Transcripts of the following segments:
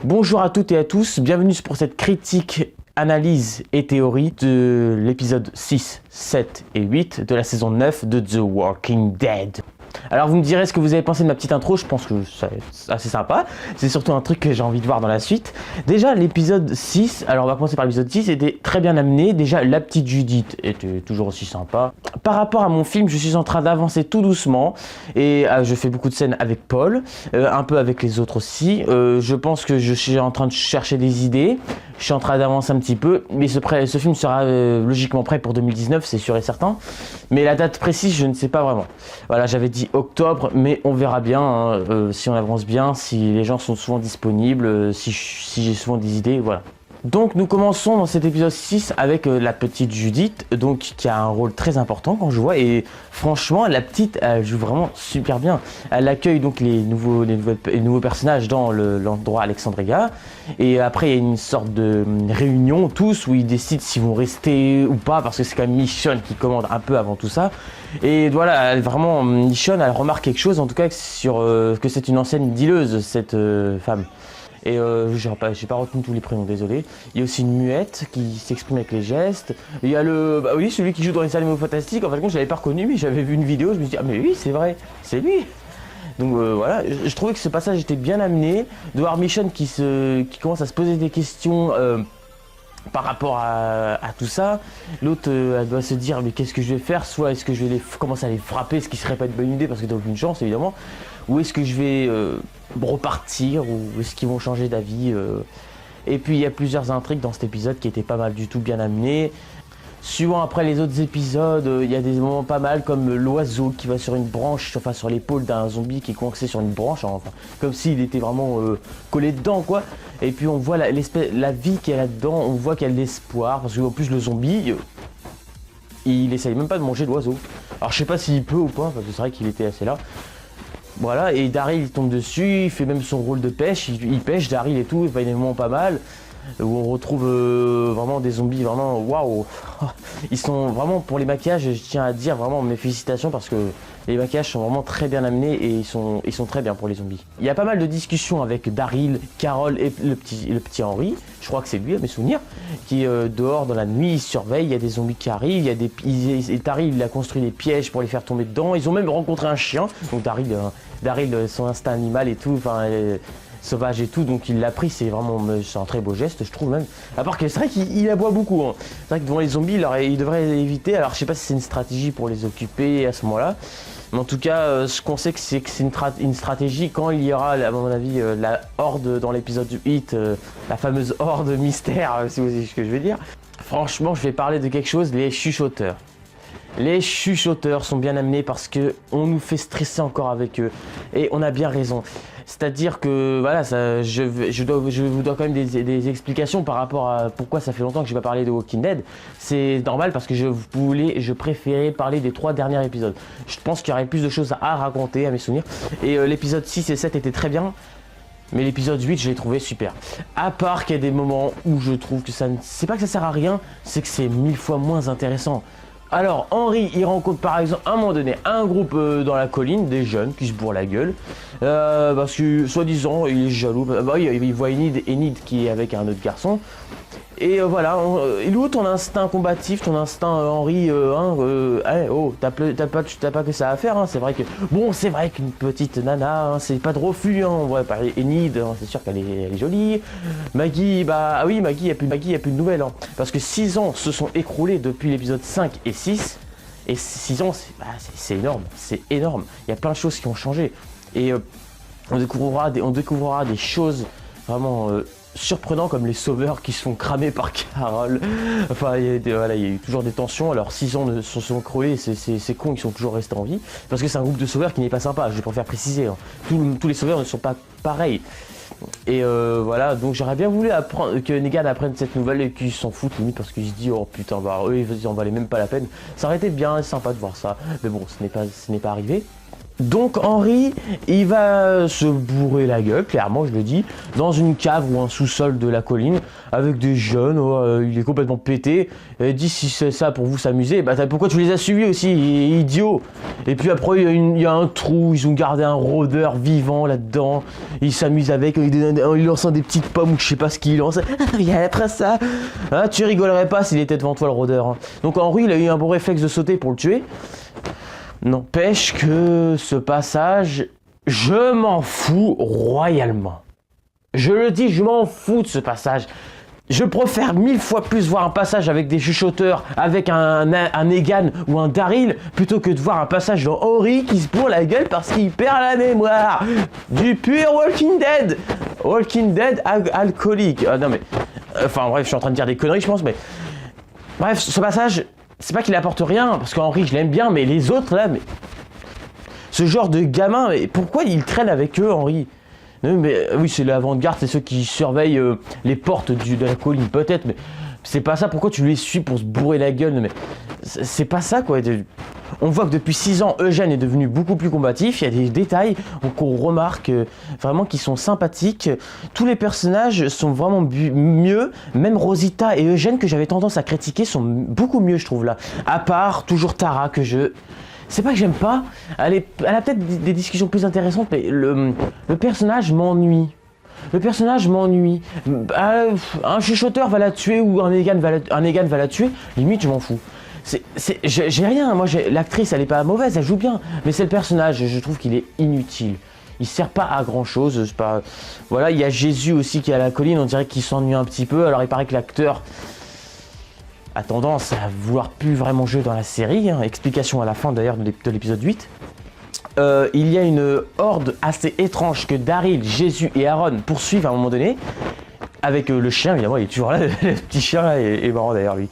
Bonjour à toutes et à tous, bienvenue pour cette critique, analyse et théorie de l'épisode 6, 7 et 8 de la saison 9 de The Walking Dead. Alors vous me direz ce que vous avez pensé de ma petite intro, je pense que c'est assez sympa, c'est surtout un truc que j'ai envie de voir dans la suite. Déjà l'épisode 6, alors on va commencer par l'épisode 6, était très bien amené, déjà la petite Judith était toujours aussi sympa. Par rapport à mon film, je suis en train d'avancer tout doucement et je fais beaucoup de scènes avec Paul, un peu avec les autres aussi. Je pense que je suis en train de chercher des idées, je suis en train d'avancer un petit peu, mais ce film sera logiquement prêt pour 2019, c'est sûr et certain. Mais la date précise, je ne sais pas vraiment. Voilà, j'avais dit octobre, mais on verra bien hein, si on avance bien, si les gens sont souvent disponibles, si j'ai souvent des idées, voilà. Donc nous commençons dans cet épisode 6 avec la petite Judith, donc qui a un rôle très important quand je vois, et franchement la petite elle joue vraiment super bien. Elle accueille donc les nouveaux personnages dans l'endroit Alexandria, et après il y a une sorte de réunion tous où ils décident s'ils vont rester ou pas, parce que c'est quand même Michonne qui commande un peu avant tout ça. Et voilà, vraiment Michonne elle remarque quelque chose en tout cas sur que c'est une ancienne dealeuse cette femme. Et j'ai pas retenu tous les prénoms, désolé. Il y a aussi une muette qui s'exprime avec les gestes. Il y a celui qui joue dans les animaux fantastiques. En fait, je l'avais pas reconnu, mais j'avais vu une vidéo. Je me suis dit, ah mais oui, c'est vrai, c'est lui. Donc voilà, je trouvais que ce passage était bien amené. De voir Michonne qui commence à se poser des questions par rapport à tout ça. L'autre, elle doit se dire, mais qu'est-ce que je vais faire? Soit est-ce que je vais commencer à les frapper, ce qui serait pas une bonne idée parce que t'as aucune chance évidemment. Ou est-ce que je vais repartir, ou est-ce qu'ils vont changer d'avis Et puis il y a plusieurs intrigues dans cet épisode qui étaient pas mal du tout bien amenées. Suivant après les autres épisodes, il y a des moments pas mal comme l'oiseau qui va sur une branche, enfin sur l'épaule d'un zombie qui est coincé sur une branche, enfin, comme s'il était vraiment collé dedans quoi. Et puis on voit la vie qu'il y a là-dedans, on voit qu'il y a de l'espoir, parce qu'en plus le zombie, il essaye même pas de manger l'oiseau. Alors je sais pas s'il peut ou pas, parce que c'est vrai qu'il était assez là. Voilà, et Daryl il tombe dessus, il fait même son rôle de pêche, il pêche Daryl et tout, il va énormément pas mal. Où on retrouve vraiment des zombies vraiment waouh. Ils sont vraiment, pour les maquillages, je tiens à dire vraiment mes félicitations parce que les maquillages sont vraiment très bien amenés et ils sont très bien pour les zombies. Il y a pas mal de discussions avec Daryl, Carol et le petit Henry, je crois que c'est lui à mes souvenirs, qui est dehors dans la nuit, il surveille, il y a des zombies qui arrivent, et Daryl il a construit des pièges pour les faire tomber dedans, ils ont même rencontré un chien, donc Daryl son instinct animal et tout, enfin sauvage et tout, donc il l'a pris, c'est un très beau geste je trouve même, à part que c'est vrai qu'il aboie beaucoup hein. C'est vrai que devant les zombies il devrait éviter, alors je sais pas si c'est une stratégie pour les occuper à ce moment là, mais en tout cas ce qu'on sait c'est que c'est une stratégie quand il y aura à mon avis la horde dans l'épisode 8, la fameuse horde mystère si vous voyez ce que je veux dire. Franchement je vais parler de quelque chose, les chuchoteurs. Les chuchoteurs sont bien amenés parce que on nous fait stresser encore avec eux et on a bien raison. C'est-à-dire que voilà, je vous dois quand même des explications par rapport à pourquoi ça fait longtemps que je n'ai pas parlé de Walking Dead. C'est normal parce que je préférais parler des 3 derniers épisodes. Je pense qu'il y aurait plus de choses à raconter, à mes souvenirs. Et l'épisode 6 et 7 étaient très bien. Mais l'épisode 8, je l'ai trouvé super. À part qu'il y a des moments où je trouve que c'est pas que ça sert à rien, c'est que c'est 1000 fois moins intéressant. Alors Henry il rencontre par exemple à un moment donné un groupe dans la colline, des jeunes qui se bourrent la gueule parce que soi-disant il est jaloux, il voit Enid qui est avec un autre garçon et voilà, il est où ton instinct combatif, ton instinct Henry t'as pas que ça à faire hein. C'est vrai que bon, c'est vrai qu'une petite nana hein, c'est pas de refus hein. On va parler Enid hein, c'est sûr qu'elle est jolie. Maggie, bah oui, Maggie il y a plus de nouvelles hein, parce que 6 ans se sont écroulés depuis l'épisode 5 et 6 et 6 ans c'est énorme, c'est énorme, il y a plein de choses qui ont changé et on découvrira des choses vraiment surprenantes comme les sauveurs qui se font cramer par Carol. Enfin il y a eu toujours des tensions, alors 6 ans se sont écroulés, c'est con, ils sont toujours restés en vie parce que c'est un groupe de sauveurs qui n'est pas sympa, je préfère préciser hein. Tous les sauveurs ne sont pas pareils. Et voilà, donc j'aurais bien voulu que Negan apprenne cette nouvelle et qu'il s'en fout limite parce qu'il se dit oh putain eux ils en valaient même pas la peine. Ça aurait été bien sympa de voir ça, mais bon ce n'est pas arrivé. Donc Henry, il va se bourrer la gueule, clairement je le dis, dans une cave ou un sous-sol de la colline, avec des jeunes, il est complètement pété, il dit si c'est ça pour vous s'amuser, bah pourquoi tu les as suivis aussi, idiot. Et puis après il y a un trou, ils ont gardé un rôdeur vivant là-dedans, ils s'amusent avec, il lance des petites pommes ou je sais pas ce qu'il lance, viens après ça, hein, tu rigolerais pas s'il était devant toi le rôdeur. Hein. Donc Henry il a eu un bon réflexe de sauter pour le tuer. N'empêche que ce passage, je m'en fous royalement. Je le dis, je m'en fous de ce passage. Je préfère 1000 fois plus voir un passage avec des chuchoteurs, avec un Negan ou un Daryl, plutôt que de voir un passage dans Henry qui se bourre la gueule parce qu'il perd la mémoire. Du pur Walking Dead. Walking Dead alcoolique. Non mais... Enfin bref, je suis en train de dire des conneries je pense, mais... Bref, ce passage... C'est pas qu'il apporte rien, parce qu'Henry je l'aime bien, mais les autres là, mais... Ce genre de gamin, mais pourquoi il traîne avec eux, Henry? Non, mais oui, c'est l'avant-garde, c'est ceux qui surveillent les portes de la colline, peut-être, mais c'est pas ça, pourquoi tu les suis pour se bourrer la gueule? Mais c'est pas ça, quoi. On voit que depuis 6 ans, Eugène est devenu beaucoup plus combatif, il y a des détails qu'on remarque vraiment qui sont sympathiques. Tous les personnages sont vraiment mieux, même Rosita et Eugène que j'avais tendance à critiquer sont beaucoup mieux je trouve là. À part toujours Tara que je... C'est pas que j'aime pas, elle a peut-être des discussions plus intéressantes mais le personnage m'ennuie. Le personnage m'ennuie. Un chuchoteur va la tuer ou un Negan va la tuer, limite je m'en fous. J'ai rien, moi l'actrice elle est pas mauvaise, elle joue bien, mais c'est le personnage, je trouve qu'il est inutile. Il sert pas à grand chose, c'est pas... Voilà, il y a Jésus aussi qui est à la colline, on dirait qu'il s'ennuie un petit peu, alors il paraît que l'acteur a tendance à vouloir plus vraiment jouer dans la série, hein. Explication à la fin d'ailleurs de l'épisode 8. Il y a une horde assez étrange que Daryl, Jésus et Aaron poursuivent à un moment donné. Avec le chien, évidemment, il est toujours là, le petit chien là est marrant d'ailleurs lui.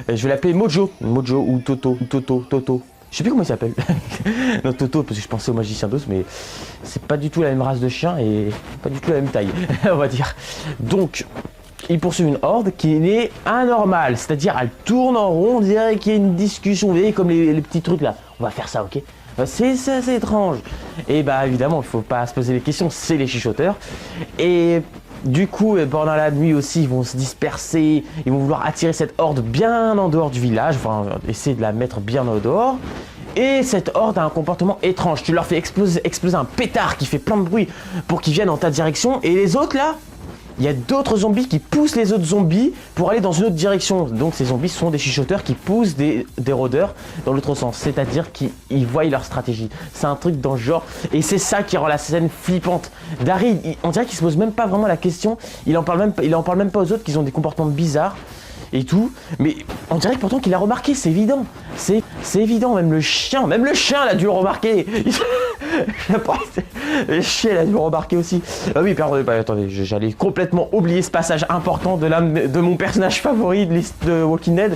Je vais l'appeler Mojo ou Toto. Je sais plus comment il s'appelle. Non, Toto, parce que je pensais au magicien d'Oz, mais c'est pas du tout la même race de chien et pas du tout la même taille, on va dire. Donc, il poursuit une horde qui est anormale, c'est-à-dire elle tourne en rond, on dirait qu'il y a une discussion, vous voyez, comme les petits trucs là. On va faire ça, ok? C'est assez étrange. Et bah évidemment, il faut pas se poser les questions, c'est les chuchoteurs. Et du coup, pendant la nuit aussi, ils vont se disperser, ils vont vouloir attirer cette horde bien en dehors du village, enfin essayer de la mettre bien au dehors. Et cette horde a un comportement étrange, tu leur fais exploser un pétard qui fait plein de bruit pour qu'ils viennent dans ta direction, et les autres là, il y a d'autres zombies qui poussent les autres zombies pour aller dans une autre direction. Donc ces zombies sont des chuchoteurs qui poussent des rôdeurs dans l'autre sens. C'est-à-dire qu'ils voient leur stratégie. C'est un truc dans ce genre. Et c'est ça qui rend la scène flippante. Daryl, on dirait qu'il se pose même pas vraiment la question. Il en parle même pas aux autres qu'ils ont des comportements bizarres. Et tout, mais on dirait que pourtant qu'il a remarqué, c'est évident. C'est évident, même le chien l'a dû le remarquer. Le chien l'a dû le remarquer aussi. Ah oui, pardon, attendez, j'allais complètement oublier ce passage important de mon personnage favori de Walking Dead.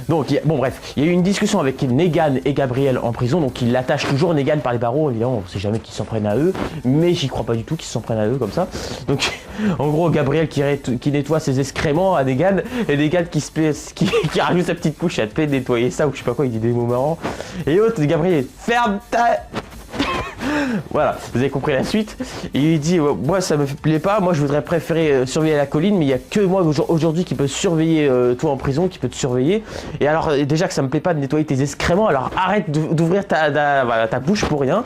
Donc, bon bref, il y a eu une discussion avec Negan et Gabriel en prison, donc ils l'attachent toujours Negan par les barreaux, évidemment, on sait jamais qu'ils s'en prennent à eux, mais j'y crois pas du tout qu'ils s'en prennent à eux comme ça. Donc, en gros, Gabriel qui nettoie ses excréments à Negan, et Negan qui rajoute sa petite couche à te nettoyer ça, ou je sais pas quoi, il dit des mots marrants. Et l'autre, Gabriel, ferme ta... Voilà, vous avez compris la suite. Il dit moi ça me plaît pas, moi je voudrais préférer surveiller la colline, mais il y a que moi aujourd'hui qui peut surveiller toi en prison, qui peut te surveiller. Et alors déjà que ça me plaît pas de nettoyer tes excréments, alors arrête d'ouvrir ta bouche pour rien.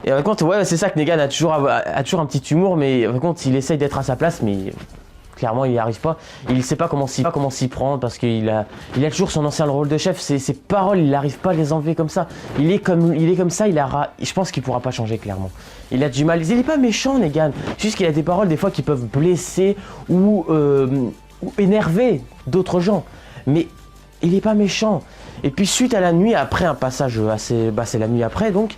Et par contre, ouais, c'est ça que Negan a toujours un petit humour, mais par contre il essaye d'être à sa place, mais clairement il n'y arrive pas. Il sait pas comment s'y prendre parce qu'il a toujours son ancien rôle de chef. Ses paroles, il n'arrive pas à les enlever comme ça. Il est comme ça. Je pense qu'il pourra pas changer clairement. Il a du mal. Il est pas méchant, Negan. Juste qu'il a des paroles des fois qui peuvent blesser ou énerver d'autres gens. Mais il est pas méchant. Et puis suite à la nuit, après un passage assez... Bah c'est la nuit après donc.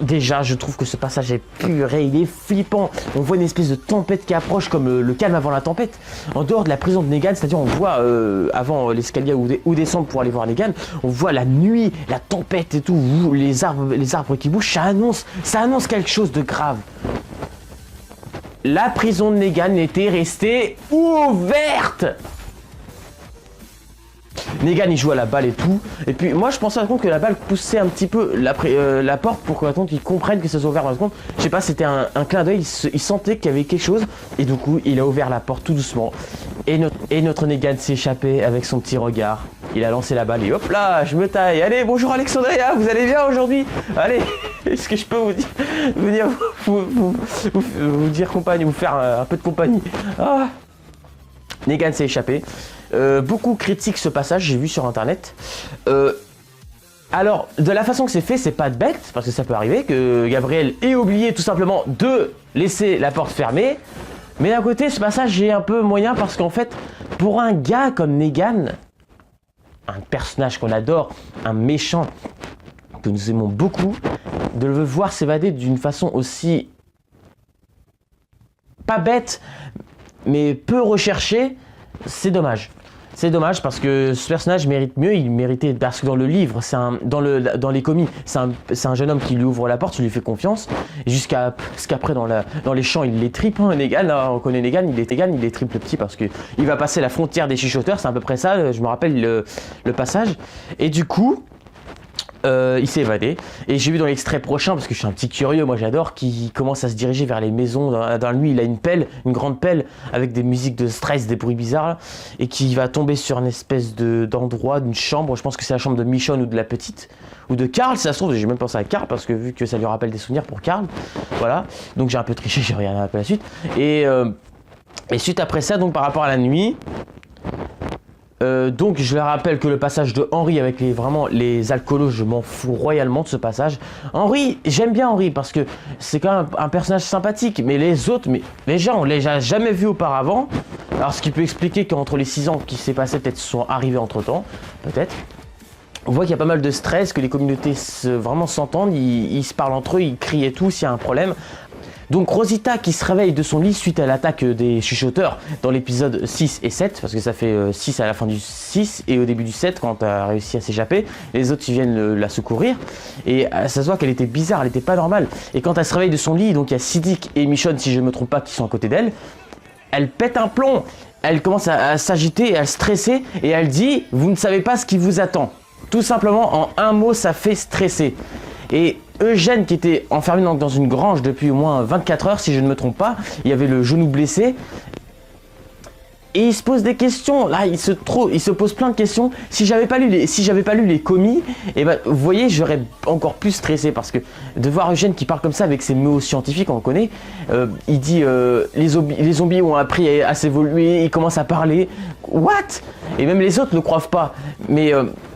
Déjà je trouve que ce passage est puré, il est flippant. On voit une espèce de tempête qui approche comme le calme avant la tempête. En dehors de la prison de Negan, c'est-à-dire on voit avant l'escalier où descendre pour aller voir Negan, on voit la nuit, la tempête et tout, les arbres qui bougent, ça annonce quelque chose de grave. La prison de Negan était restée ouverte. Negan il joue à la balle et tout. Et puis moi je pensais à compte que la balle poussait un petit peu la porte pour qu'ils comprennent que ça soit ouvert. Par contre, je sais pas, c'était un clin d'œil, il sentait qu'il y avait quelque chose. Et du coup il a ouvert la porte tout doucement. Et notre Negan s'est échappé avec son petit regard. Il a lancé la balle et hop là, je me taille. Allez, bonjour Alexandria, vous allez bien aujourd'hui? Allez, est-ce que je peux vous dire compagnie, vous faire un peu de compagnie? Ah. Negan s'est échappé. Beaucoup critiquent ce passage, j'ai vu sur internet. Alors, de la façon que c'est fait, c'est pas de bête, parce que ça peut arriver que Gabriel ait oublié tout simplement de laisser la porte fermée. Mais d'un côté, ce passage est un peu moyen parce qu'en fait, pour un gars comme Negan, un personnage qu'on adore, un méchant que nous aimons beaucoup, de le voir s'évader d'une façon aussi pas bête, mais peu recherchée, c'est dommage. C'est dommage parce que ce personnage mérite mieux, il méritait, parce que dans le livre, dans les comics, c'est un jeune homme qui lui ouvre la porte, il lui fait confiance, jusqu'à ce qu'après dans les champs, il les tripe, hein, Negan, on connaît Negan, il les tripe le petit parce que il va passer la frontière des chuchoteurs, c'est à peu près ça, je me rappelle le passage, et du coup, il s'est évadé et j'ai vu dans l'extrait prochain, parce que je suis un petit curieux, moi j'adore, qui commence à se diriger vers les maisons dans la nuit. Il a une grande pelle avec des musiques de stress, des bruits bizarres là, et qui va tomber sur une espèce d'endroit, d'une chambre. Je pense que c'est la chambre de Michonne ou de la petite ou de Carl, si ça se trouve. J'ai même pensé à Carl parce que vu que ça lui rappelle des souvenirs pour Carl, voilà, donc j'ai un peu triché, j'ai regardé un peu la suite et suite après ça, donc par rapport à la nuit, donc je le rappelle que le passage de Henry avec les alcoolos, je m'en fous royalement de ce passage. Henry, j'aime bien Henry parce que c'est quand même un personnage sympathique, mais les autres, les gens, on les a jamais vus auparavant. Alors ce qui peut expliquer qu'entre les 6 ans qui s'est passé, peut-être sont arrivés entre temps, peut-être. On voit qu'il y a pas mal de stress, que les communautés vraiment s'entendent, ils se parlent entre eux, ils crient et tout s'il y a un problème. Donc Rosita qui se réveille de son lit suite à l'attaque des chuchoteurs dans l'épisode 6 et 7, parce que ça fait 6 à la fin du 6 et au début du 7 quand elle a réussi à s'échapper, les autres ils viennent la secourir, et ça se voit qu'elle était bizarre, elle était pas normale, et quand elle se réveille de son lit, donc il y a Siddiq et Michonne, si je ne me trompe pas, qui sont à côté d'elle, elle pète un plomb, elle commence à s'agiter, à stresser, et elle dit « vous ne savez pas ce qui vous attend ». Tout simplement, en un mot, ça fait stresser. Et Eugène, qui était enfermé dans une grange depuis au moins 24 heures, si je ne me trompe pas, il avait le genou blessé. Et il se pose des questions. Là, il se pose plein de questions. Si j'avais pas lu les comics, et ben, vous voyez, j'aurais encore plus stressé parce que de voir Eugène qui parle comme ça avec ses mots scientifiques, on le connaît. Il dit les zombies ont appris à s'évoluer. Il commence à parler. What? Et même les autres ne croient pas. Mais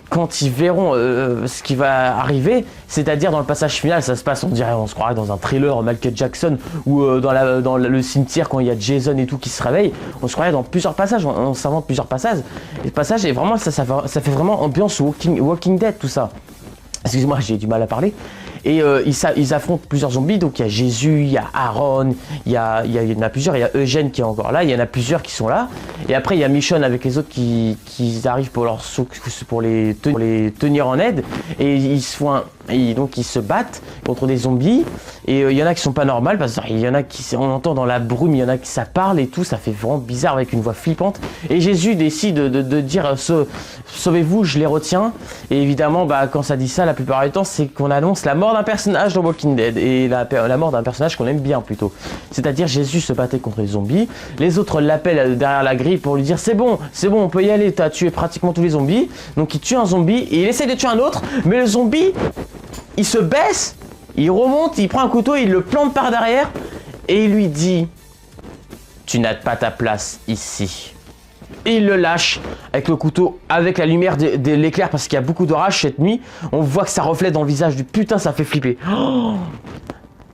quand ils verront ce qui va arriver, c'est-à-dire dans le passage final, ça se passe, on se croirait dans un thriller Michael Jackson ou dans le cimetière quand il y a Jason et tout qui se réveille, on se croirait dans plusieurs passages, on s'invente plusieurs passages. Et passages, et vraiment ça fait vraiment ambiance Walking Dead tout ça. Excusez-moi, j'ai du mal à parler. Et ils affrontent plusieurs zombies, donc il y a Jésus, il y a Aaron, il y en a plusieurs, il y a Eugène qui est encore là, il y en a plusieurs qui sont là. Et après il y a Michonne avec les autres qui arrivent pour les tenir en aide. Et ils se battent contre des zombies. Et il y en a qui sont pas normales, parce qu'il y en a on entend dans la brume, il y en a qui ça parle et tout, ça fait vraiment bizarre avec une voix flippante. Et Jésus décide de dire sauvez-vous, je les retiens. Et évidemment, quand ça dit ça, la plupart du temps, c'est qu'on annonce la mort d'un personnage dans Walking Dead, et la mort d'un personnage qu'on aime bien plutôt. C'est-à-dire Jésus se battait contre les zombies, les autres l'appellent derrière la grille pour lui dire c'est bon, on peut y aller, t'as tué pratiquement tous les zombies. Donc il tue un zombie et il essaie de tuer un autre, mais le zombie, il se baisse, il remonte, il prend un couteau, il le plante par derrière et il lui dit tu n'as pas ta place ici. Et il le lâche avec le couteau, avec la lumière de l'éclair, parce qu'il y a beaucoup d'orage cette nuit. On voit que ça reflète dans le visage du putain, ça fait flipper. Oh,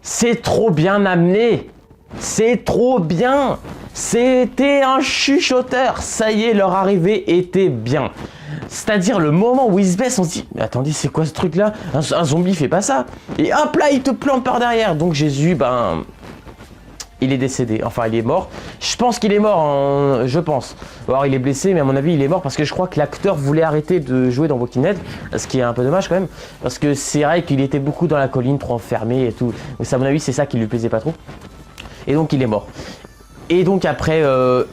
c'est trop bien amené. C'est trop bien. C'était un chuchoteur. Ça y est, leur arrivée était bien. C'est-à-dire le moment où il se baisse, on se dit mais attendez, c'est quoi ce truc là, un zombie fait pas ça. Et hop là, il te plante par derrière. Donc Jésus, il est décédé, enfin il est mort. Je pense qu'il est mort, je pense. Alors il est blessé, mais à mon avis il est mort parce que je crois que l'acteur voulait arrêter de jouer dans Walking Dead, ce qui est un peu dommage quand même, parce que c'est vrai qu'il était beaucoup dans la colline, trop enfermé et tout. Donc à mon avis c'est ça qui lui plaisait pas trop. Et donc il est mort. Et donc après,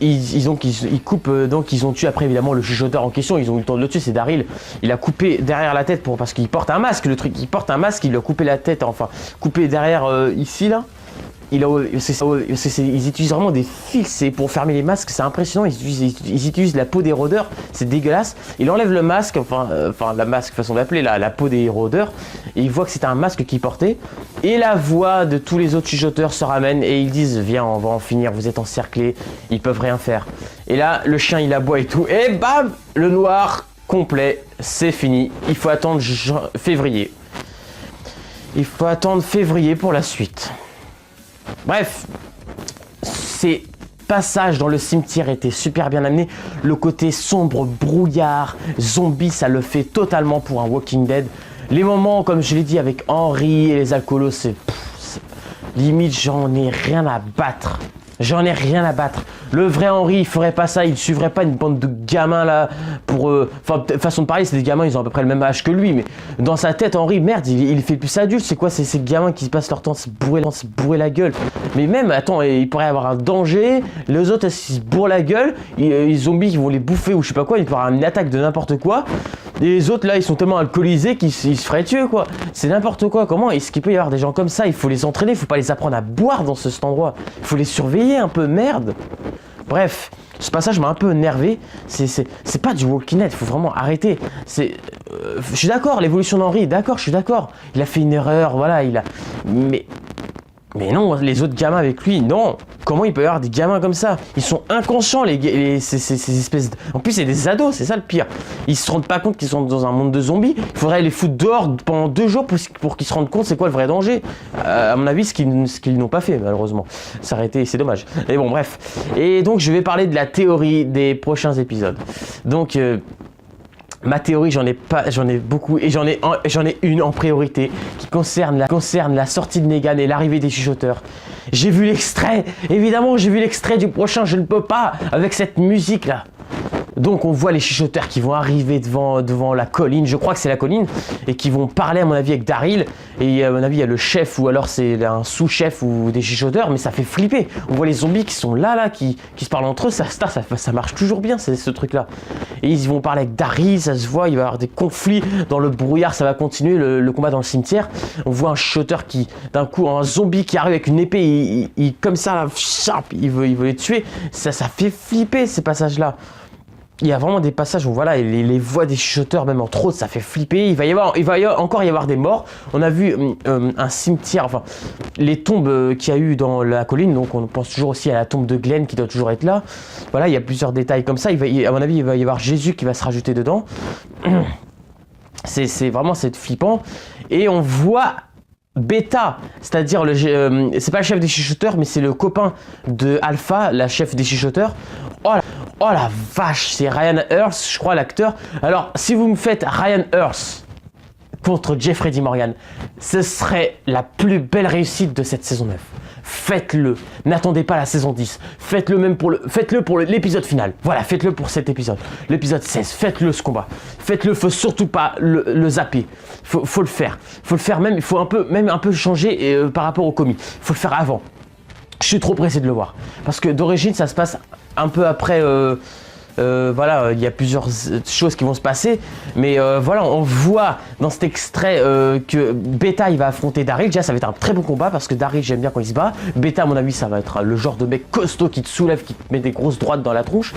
ils coupent, donc ils ont tué après évidemment le chuchoteur en question, ils ont eu le temps de le tuer, c'est Daryl. Il a coupé derrière la tête parce qu'il porte un masque, le truc, il porte un masque, il lui a coupé la tête, enfin coupé derrière ici là. Ils utilisent vraiment des fils, c'est pour fermer les masques, c'est impressionnant. Ils utilisent la peau des rôdeurs, c'est dégueulasse. Il enlève le masque, enfin la masque façon d'appeler, la peau des rôdeurs, et il voit que c'était un masque qu'il portait. Et la voix de tous les autres chuchoteurs se ramène et ils disent viens, on va en finir, vous êtes encerclés, ils peuvent rien faire. Et là, le chien il aboie et tout, et bam, le noir complet, c'est fini. Il faut attendre février. Il faut attendre février pour la suite. Bref, ces passages dans le cimetière étaient super bien amenés. Le côté sombre, brouillard, zombie, ça le fait totalement pour un Walking Dead. Les moments, comme je l'ai dit, avec Henry et les alcoolos, c'est limite, j'en ai rien à battre. J'en ai rien à battre. Le vrai Henry, il ferait pas ça, il suivrait pas une bande de gamins là pour... Enfin, façon de parler, c'est des gamins, ils ont à peu près le même âge que lui, mais dans sa tête, Henry, merde, il fait plus adulte. C'est quoi ces gamins qui passent leur temps à se bourrer la gueule? Mais même, attends, il pourrait y avoir un danger, les autres, ils se bourrent la gueule, les zombies qui vont les bouffer ou je sais pas quoi, il peut y avoir une attaque de n'importe quoi. Et les autres, là, ils sont tellement alcoolisés qu'ils se feraient tuer, quoi. C'est n'importe quoi. Comment est-ce qu'il peut y avoir des gens comme ça? Il faut les entraîner, il faut pas les apprendre à boire dans cet endroit. Il faut les surveiller un peu, merde. Bref, ce passage m'a un peu énervé. C'est pas du Walking Dead, il faut vraiment arrêter. Je suis d'accord, l'évolution d'Henry, d'accord, je suis d'accord. Il a fait une erreur, voilà, Mais non, les autres gamins avec lui, non. Comment il peut y avoir des gamins comme ça? Ils sont inconscients, ces espèces de... En plus, c'est des ados, c'est ça le pire. Ils se rendent pas compte qu'ils sont dans un monde de zombies. Il faudrait les foutre dehors pendant 2 jours pour qu'ils se rendent compte c'est quoi le vrai danger. À mon avis, ce qu'ils n'ont pas fait, malheureusement. S'arrêter, c'est dommage. Mais bon, bref. Et donc, je vais parler de la théorie des prochains épisodes. Donc... ma théorie, j'en ai beaucoup et j'en ai une en priorité qui concerne la sortie de Negan et l'arrivée des chuchoteurs. J'ai vu l'extrait, évidemment j'ai vu l'extrait du prochain, je ne peux pas avec cette musique là. Donc on voit les chuchoteurs qui vont arriver devant la colline, je crois que c'est la colline, et qui vont parler à mon avis avec Daryl, et à mon avis il y a le chef ou alors c'est un sous-chef ou des chuchoteurs, mais ça fait flipper. On voit les zombies qui sont là qui se parlent entre eux, ça marche toujours bien ce truc là. Et ils vont parler avec Daryl, ça se voit, il va y avoir des conflits dans le brouillard, ça va continuer le combat dans le cimetière. On voit un chuchoteur qui, d'un coup, un zombie qui arrive avec une épée, il comme ça là, il veut les tuer, ça fait flipper ces passages là. Il y a vraiment des passages où voilà, les voix des chuchoteurs, même entre autres, ça fait flipper. Il va encore y avoir des morts. On a vu un cimetière, enfin, les tombes qu'il y a eu dans la colline. Donc on pense toujours aussi à la tombe de Glenn qui doit toujours être là. Voilà, il y a plusieurs détails comme ça. À mon avis, il va y avoir Jésus qui va se rajouter dedans. C'est vraiment flippant. Et on voit Beta, c'est-à-dire c'est pas le chef des chuchoteurs, mais c'est le copain de Alpha, la chef des chuchoteurs. Oh la vache, c'est Ryan Hurst, je crois, l'acteur. Alors, si vous me faites Ryan Hurst contre Jeffrey Dean Morgan, ce serait la plus belle réussite de cette saison 9. Faites-le. N'attendez pas la saison 10. Faites-le même faites-le pour l'épisode final. Voilà, faites-le pour cet épisode. L'épisode 16, faites-le ce combat. Faites-le, faut surtout pas le zapper. Faut le faire. Faut le faire même, il faut un peu changer par rapport au comic. Faut le faire avant. Je suis trop pressé de le voir. Parce que d'origine, ça se passe un peu après... voilà, il y a plusieurs choses qui vont se passer, mais voilà, on voit dans cet extrait que Beta il va affronter Daryl. Déjà, ça va être un très bon combat parce que Daryl, j'aime bien quand il se bat. Beta, à mon avis, ça va être le genre de mec costaud qui te soulève, qui te met des grosses droites dans la tronche,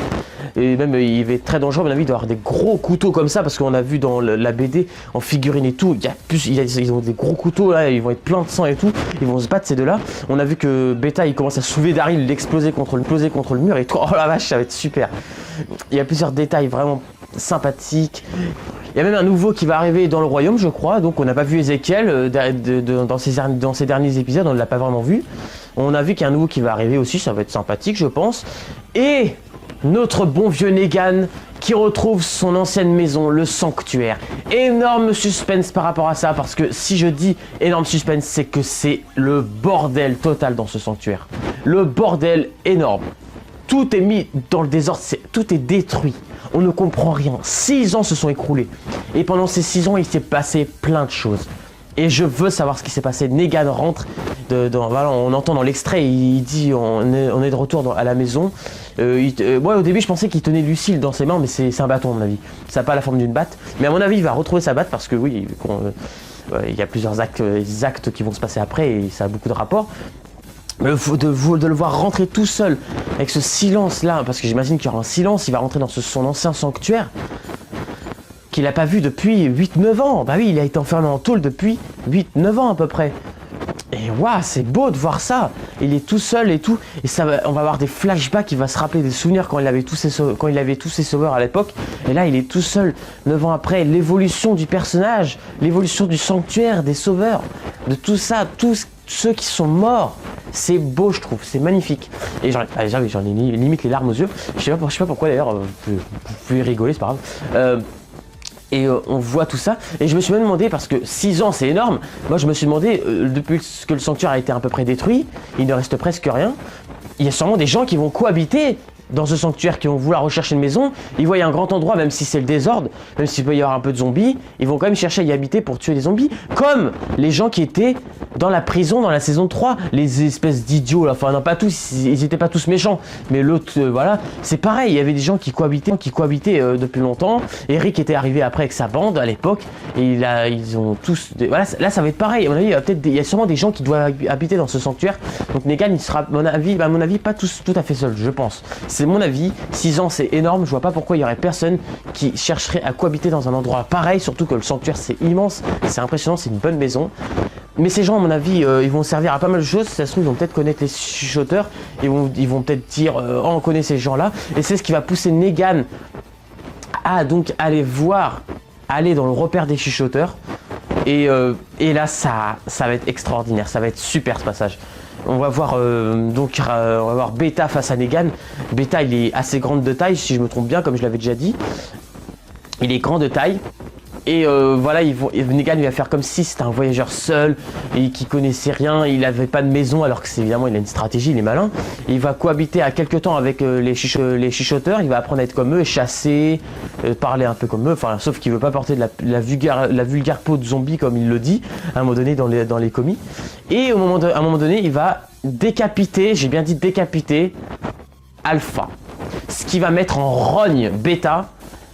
et même il va être très dangereux. À mon avis, il doit avoir des gros couteaux comme ça parce qu'on a vu dans la BD en figurine et tout, ils ont des gros couteaux là, ils vont être pleins de sang et tout, ils vont se battre ces deux-là. On a vu que Beta il commence à soulever Daryl, l'exploser contre le mur et tout. Oh la vache, ça va être super. Il y a plusieurs détails vraiment sympathiques. Il y a même un nouveau qui va arriver dans le royaume, je crois. Donc on n'a pas vu Ezekiel dans ces derniers épisodes, on ne l'a pas vraiment vu. On a vu qu'il y a un nouveau qui va arriver aussi, ça va être sympathique, je pense. Et notre bon vieux Negan qui retrouve son ancienne maison, le sanctuaire. Énorme suspense par rapport à ça, parce que si je dis énorme suspense, c'est que c'est le bordel total dans ce sanctuaire. Le bordel énorme. Tout est mis dans le désordre, tout est détruit. On ne comprend rien. 6 ans se sont écroulés. Et pendant ces 6 ans, il s'est passé plein de choses. Et je veux savoir ce qui s'est passé. Negan rentre, Voilà, on entend dans l'extrait, il dit on est de retour à la maison. Moi au début je pensais qu'il tenait Lucille dans ses mains, mais c'est un bâton à mon avis. Ça n'a pas la forme d'une batte, mais à mon avis il va retrouver sa batte parce que oui, il y a plusieurs actes qui vont se passer après et ça a beaucoup de rapports. De le voir rentrer tout seul avec ce silence là, parce que j'imagine qu'il y aura un silence, il va rentrer dans son ancien sanctuaire qu'il n'a pas vu depuis 8-9 ans. Bah oui, il a été enfermé en tôle depuis 8-9 ans à peu près. Et waouh, c'est beau de voir ça. Il est tout seul et tout. Et on va avoir des flashbacks, il va se rappeler des souvenirs quand il avait tous ses sauveurs à l'époque. Et là, il est tout seul 9 ans après. L'évolution du personnage, l'évolution du sanctuaire, des sauveurs, de tout ça, tous ceux qui sont morts. C'est beau, je trouve, c'est magnifique. Et j'en ai limite les larmes aux yeux. Je sais pas pourquoi d'ailleurs, vous pouvez rigoler, c'est pas grave. On voit tout ça. Et je me suis même demandé, parce que 6 ans c'est énorme, moi je me suis demandé, depuis que le sanctuaire a été à peu près détruit, il ne reste presque rien, il y a sûrement des gens qui vont cohabiter dans ce sanctuaire, qui vont vouloir rechercher une maison. Ils voient un grand endroit, même si c'est le désordre, même s'il peut y avoir un peu de zombies, ils vont quand même chercher à y habiter pour tuer les zombies, comme les gens qui étaient dans la prison dans la saison 3, les espèces d'idiots là, enfin non pas tous, ils n'étaient pas tous méchants, mais l'autre, voilà, c'est pareil, il y avait des gens qui cohabitaient depuis longtemps. Eric était arrivé après avec sa bande à l'époque, et ils ont tous, voilà, là ça va être pareil, à mon avis, il y a sûrement des gens qui doivent habiter dans ce sanctuaire, donc Negan il sera, à mon avis, pas tout à fait seul, je pense. C'est mon avis, 6 ans c'est énorme, je vois pas pourquoi il y aurait personne qui chercherait à cohabiter dans un endroit pareil, surtout que le sanctuaire c'est immense, c'est impressionnant, c'est une bonne maison. Mais ces gens, à mon avis, ils vont servir à pas mal de choses. Si ça se trouve, ils vont peut-être connaître les chuchoteurs. Ils vont peut-être dire on connaît ces gens-là. Et c'est ce qui va pousser Negan à donc aller dans le repère des chuchoteurs. Et là, ça va être extraordinaire. Ça va être super ce passage. On va voir Beta face à Negan. Beta, il est assez grand de taille, si je me trompe bien, comme je l'avais déjà dit. Il est grand de taille. Et voilà, Negan il va faire comme si c'était un voyageur seul et qui connaissait rien, il n'avait pas de maison, alors que évidemment il a une stratégie, il est malin. Il va cohabiter à quelque temps avec les chuchoteurs, il va apprendre à être comme eux, chasser, parler un peu comme eux, enfin sauf qu'il veut pas porter de la vulgaire peau de zombie comme il le dit à un moment donné dans les comics. Et à un moment donné, il va décapiter, j'ai bien dit décapiter, Alpha. Ce qui va mettre en rogne Beta.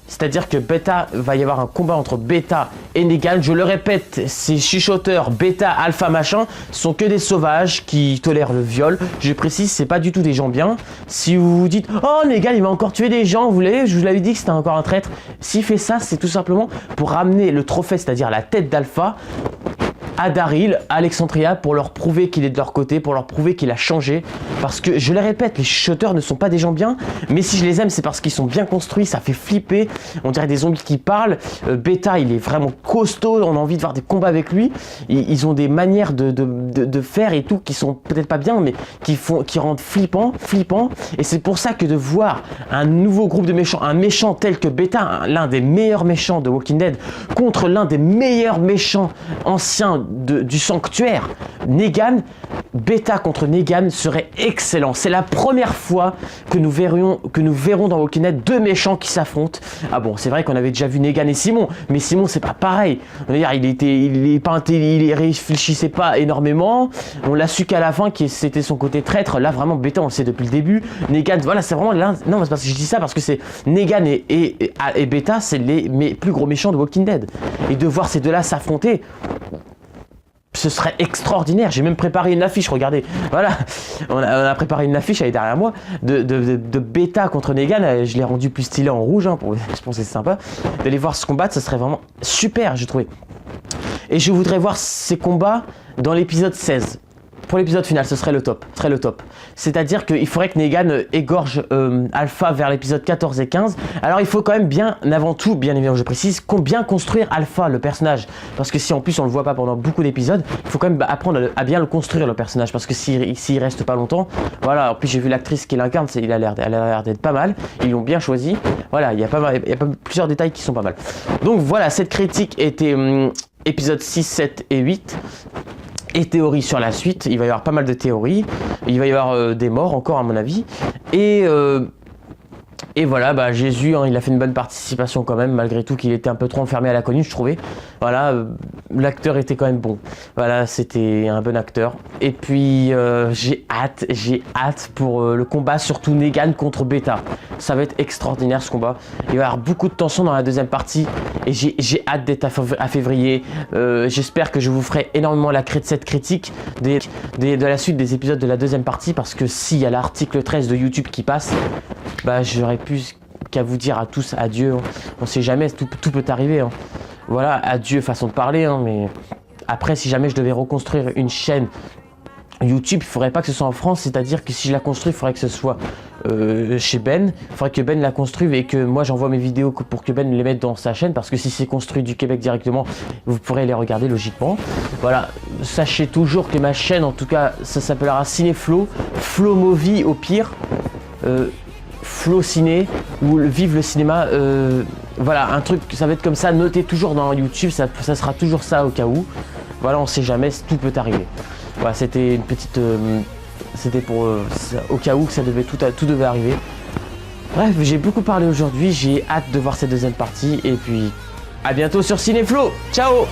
C'est-à-dire que Beta, va y avoir un combat entre Beta et Negan. Je le répète, ces chuchoteurs Beta, Alpha, machin, sont que des sauvages qui tolèrent le viol. Je précise, c'est pas du tout des gens bien. Si vous vous dites, oh Negan, il va encore tuer des gens, je vous l'avais dit que c'était encore un traître. S'il fait ça, c'est tout simplement pour ramener le trophée, c'est-à-dire la tête d'Alpha, à Daryl, à Alexandria, pour leur prouver qu'il est de leur côté, pour leur prouver qu'il a changé. Parce que, je le répète, les chuchoteurs ne sont pas des gens bien, mais si je les aime, c'est parce qu'ils sont bien construits, ça fait flipper. On dirait des zombies qui parlent. Beta, il est vraiment costaud, on a envie de voir des combats avec lui. Ils ont des manières de faire et tout qui sont peut-être pas bien, mais qui rendent flippant. Et c'est pour ça que de voir un nouveau groupe de méchants, un méchant tel que Beta, l'un des meilleurs méchants de Walking Dead, contre l'un des meilleurs méchants anciens du sanctuaire, Negan, Beta contre Negan serait excellent. C'est la première fois que nous verrons dans Walking Dead deux méchants qui s'affrontent. Ah bon, c'est vrai qu'on avait déjà vu Negan et Simon, mais Simon c'est pas pareil. On va dire, il réfléchissait pas énormément. On l'a su qu'à la fin que c'était son côté traître. Là vraiment Beta on le sait depuis le début. Negan, voilà, c'est vraiment l'un. Non, c'est parce que je dis ça parce que c'est Negan et Beta, c'est les plus gros méchants de Walking Dead. Et de voir ces deux-là s'affronter, ce serait extraordinaire. J'ai même préparé une affiche, regardez. Voilà, on a préparé une affiche, elle est derrière moi, de Beta contre Negan. Je l'ai rendu plus stylé en rouge, je pense que c'est sympa. D'aller voir ce combat, ce serait vraiment super, j'ai trouvé. Et je voudrais voir ces combats dans l'épisode 16. Pour l'épisode final, ce serait le top. C'est-à-dire qu'il faudrait que Negan égorge Alpha vers l'épisode 14 et 15. Alors il faut quand même bien évidemment je précise, bien construire Alpha, le personnage. Parce que si en plus on le voit pas pendant beaucoup d'épisodes, il faut quand même apprendre à bien le construire, le personnage. Parce que s'il reste pas longtemps, voilà, en plus j'ai vu l'actrice qui l'incarne, elle a l'air d'être pas mal. Ils l'ont bien choisi. Voilà, il y a plusieurs détails qui sont pas mal. Donc voilà, cette critique était épisode 6, 7 et 8. Et théorie sur la suite, il va y avoir pas mal de théories, il va y avoir des morts encore à mon avis, et Et voilà, bah Jésus, hein, il a fait une bonne participation quand même, malgré tout qu'il était un peu trop enfermé à la connue, je trouvais. Voilà, l'acteur était quand même bon. Voilà, c'était un bon acteur. Et puis, j'ai hâte pour le combat, surtout Negan contre Beta. Ça va être extraordinaire ce combat. Il va y avoir beaucoup de tension dans la deuxième partie. Et j'ai hâte d'être à février. J'espère que je vous ferai énormément cette critique de la suite des épisodes de la deuxième partie. Parce que s'il y a l'article 13 de YouTube qui passe, bah j'aurais plus qu'à vous dire à tous adieu. On sait jamais, tout peut arriver. Hein. Voilà, adieu façon de parler. Hein, mais après, si jamais je devais reconstruire une chaîne YouTube, il ne faudrait pas que ce soit en France, c'est-à-dire que si je la construis, il faudrait que ce soit chez Ben. Il faudrait que Ben la construise et que moi j'envoie mes vidéos pour que Ben les mette dans sa chaîne, parce que si c'est construit du Québec directement, vous pourrez les regarder logiquement. Voilà, sachez toujours que ma chaîne, en tout cas, ça s'appellera Cinéflo, Flow Movie au pire, Flow Ciné ou Vive le cinéma. Voilà, un truc, ça va être comme ça, notez toujours dans YouTube, ça sera toujours ça au cas où. Voilà, on sait jamais, tout peut arriver. Voilà, c'était une petite... c'était pour... au cas où que ça devait, tout devait arriver. Bref, j'ai beaucoup parlé aujourd'hui, j'ai hâte de voir cette deuxième partie. Et puis, à bientôt sur Cinéflo. Ciao!